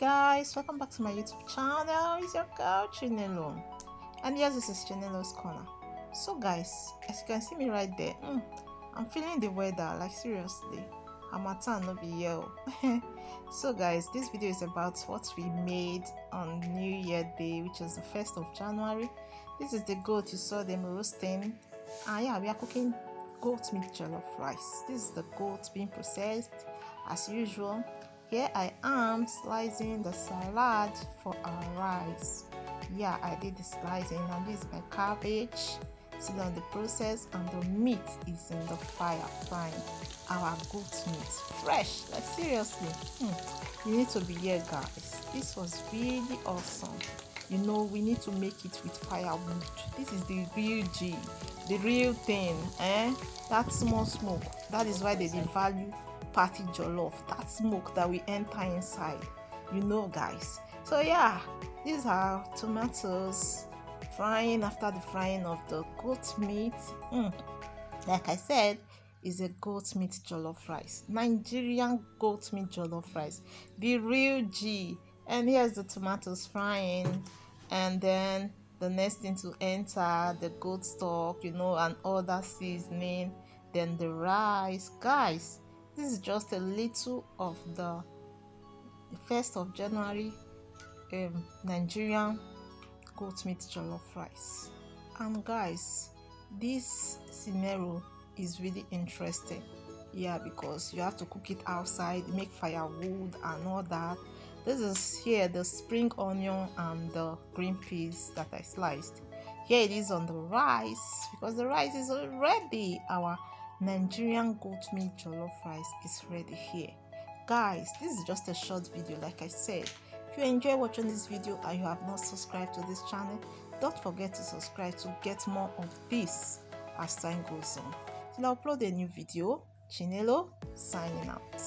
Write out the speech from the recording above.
guys, welcome back to my YouTube channel. It's your girl Chinelo, and yes, this is Chinelo's corner. So guys, as you can see me right there, I'm feeling the weather, like seriously. Harmattan no be here. So guys, this video is about what we made on New Year Day, which is the 1st of January. This is the goat you saw them roasting, and yeah, we are cooking goat meat jollof rice. This is the goat being processed as usual. Here I am slicing the salad for our rice. Yeah, I did the slicing, and this is my cabbage still on the process, and the meat is in the fire frying. Our goat meat, fresh, like seriously. You need to be here guys. This was really awesome. You know, we need to make it with firewood. This is the real G, the real thing. That small smoke, that is why they value party jollof, that smoke that we enter inside, you know guys. So yeah, these are tomatoes frying after the frying of the goat meat. Like I said, is a goat meat jollof rice, Nigerian goat meat jollof rice, the real G. And here's the tomatoes frying, and then the next thing to enter, the goat stock, you know, and other seasoning, then the rice. Guys, this is just a little of the 1st of January Nigerian goat meat jollof rice. And guys, this scenario is really interesting. Yeah, because you have to cook it outside, make firewood and all that. This is here the spring onion and the green peas that I sliced. Here it is on the rice, because the rice is already, our Nigerian goat meat jollof rice is ready here. Guys, this is just a short video. Like I said, if you enjoy watching this video and you have not subscribed to this channel, don't forget to subscribe to get more of this as time goes on. Till I upload a new video, Chinelo signing out.